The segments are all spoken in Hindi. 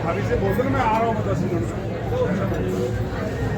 अभी से बोल दो मैं आ रहा हूँ 10 मिनट में।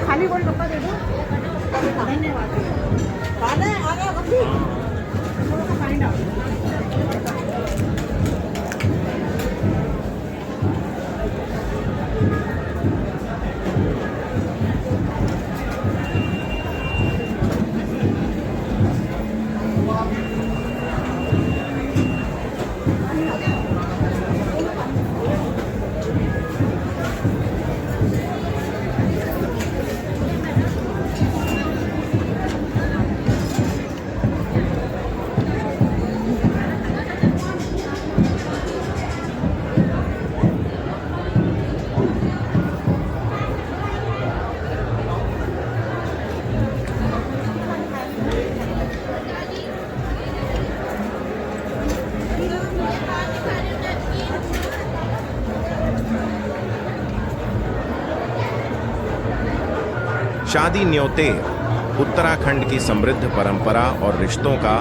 खाली गोल डब्बा दे दो। धन्यवाद। आ गया बच्ची। थोड़ा सा पानी डाल। शादी न्योतेर उत्तराखंड की समृद्ध परंपरा और रिश्तों का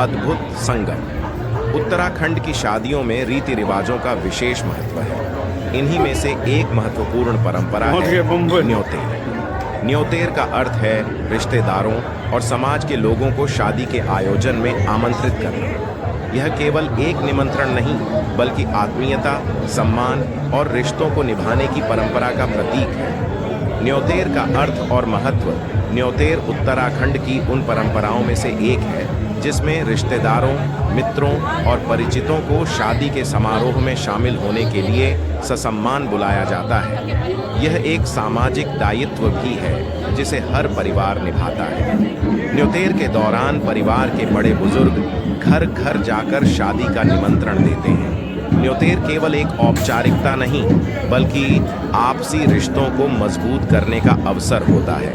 अद्भुत संगम। उत्तराखंड की शादियों में रीति रिवाजों का विशेष महत्व है। इन्हीं में से एक महत्वपूर्ण परंपरा है न्योतेर। न्योतेर का अर्थ है रिश्तेदारों और समाज के लोगों को शादी के आयोजन में आमंत्रित करना। यह केवल एक निमंत्रण नहीं, बल्कि आत्मीयता, सम्मान और रिश्तों को निभाने की परंपरा का प्रतीक है। न्योतेर का अर्थ और महत्व। न्योतेर उत्तराखंड की उन परंपराओं में से एक है जिसमें रिश्तेदारों, मित्रों और परिचितों को शादी के समारोह में शामिल होने के लिए ससम्मान बुलाया जाता है। यह एक सामाजिक दायित्व भी है जिसे हर परिवार निभाता है। न्योतेर के दौरान परिवार के बड़े बुजुर्ग घर घर जाकर शादी का निमंत्रण देते हैं। न्योतेर केवल एक औपचारिकता नहीं, बल्कि आपसी रिश्तों को मजबूत करने का अवसर होता है।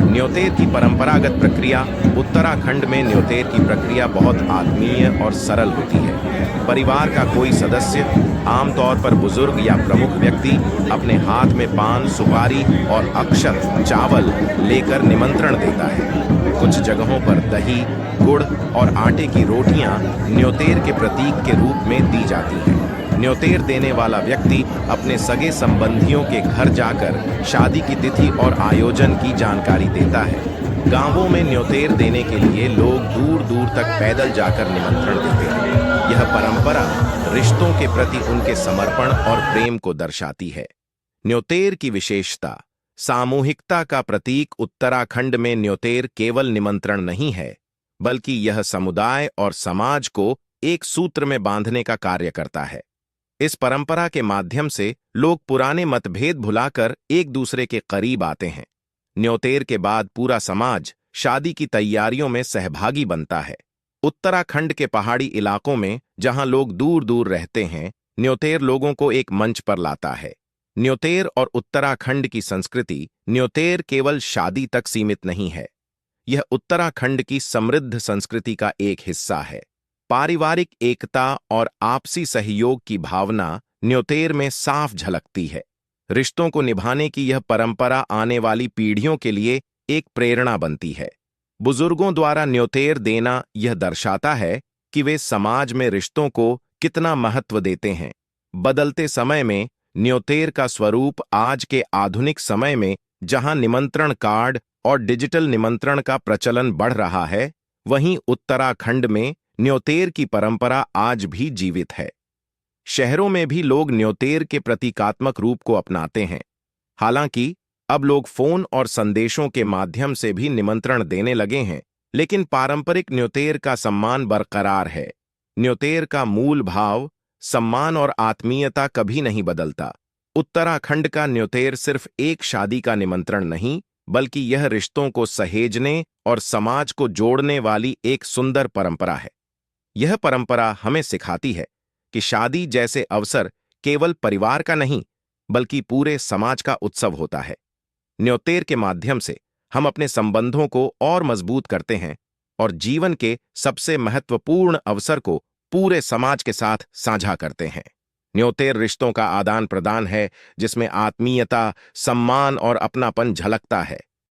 न्योतेर की परंपरागत प्रक्रिया। उत्तराखंड में न्योतेर की प्रक्रिया बहुत आत्मीय और सरल होती है। परिवार का कोई सदस्य, आमतौर पर बुजुर्ग या प्रमुख व्यक्ति, अपने हाथ में पान, सुपारी और अक्षत चावल लेकर निमंत्रण देता है। कुछ जगहों पर दही, गुड़ और आटे की रोटियां न्योतेर के प्रतीक के रूप में दी जाती हैं। न्योतेर देने वाला व्यक्ति अपने सगे संबंधियों के घर जाकर शादी की तिथि और आयोजन की जानकारी देता है। गांवों में न्योतेर देने के लिए लोग दूर दूर तक पैदल जाकर निमंत्रण देते हैं। यह परंपरा रिश्तों के प्रति उनके समर्पण और प्रेम को दर्शाती है। न्योतेर की विशेषता। सामूहिकता का प्रतीक। उत्तराखंड में न्योतेर केवल निमंत्रण नहीं है, बल्कि यह समुदाय और समाज को एक सूत्र में बांधने का कार्य करता है। इस परंपरा के माध्यम से लोग पुराने मतभेद भुलाकर एक दूसरे के करीब आते हैं। न्योतेर के बाद पूरा समाज शादी की तैयारियों में सहभागी बनता है। उत्तराखंड के पहाड़ी इलाकों में, जहां लोग दूर दूर रहते हैं, न्योतेर लोगों को एक मंच पर लाता है। न्योतेर और उत्तराखंड की संस्कृति। न्योतेर केवल शादी तक सीमित नहीं है, यह उत्तराखंड की समृद्ध संस्कृति का एक हिस्सा है। पारिवारिक एकता और आपसी सहयोग की भावना न्योतेर में साफ झलकती है। रिश्तों को निभाने की यह परंपरा आने वाली पीढ़ियों के लिए एक प्रेरणा बनती है। बुजुर्गों द्वारा न्योतेर देना यह दर्शाता है कि वे समाज में रिश्तों को कितना महत्व देते हैं। बदलते समय में न्योतेर का स्वरूप आज के आधुनिक समय में जहां निमंत्रण कार्ड और डिजिटल निमंत्रण का प्रचलन बढ़ रहा है, वहीं उत्तराखंड में न्योतेर की परंपरा आज भी जीवित है। शहरों में भी लोग न्योतेर के प्रतीकात्मक रूप को अपनाते हैं। हालांकि अब लोग फोन और संदेशों के माध्यम से भी निमंत्रण देने लगे हैं, लेकिन पारंपरिक न्योतेर का सम्मान बरकरार है। न्योतेर का मूल भाव सम्मान और आत्मीयता कभी नहीं बदलता। उत्तराखंड का न्योतेर सिर्फ एक शादी का निमंत्रण नहीं, बल्कि यह रिश्तों को सहेजने और समाज को जोड़ने वाली एक सुंदर परंपरा है। यह परंपरा हमें सिखाती है कि शादी जैसे अवसर केवल परिवार का नहीं, बल्कि पूरे समाज का उत्सव होता है। न्योतेर के माध्यम से हम अपने संबंधों को और मजबूत करते हैं और जीवन के सबसे महत्वपूर्ण अवसर को पूरे समाज के साथ साझा करते हैं। न्योतेर रिश्तों का आदान प्रदान है, जिसमें आत्मीयता, सम्मान और अपनापन झलकता है।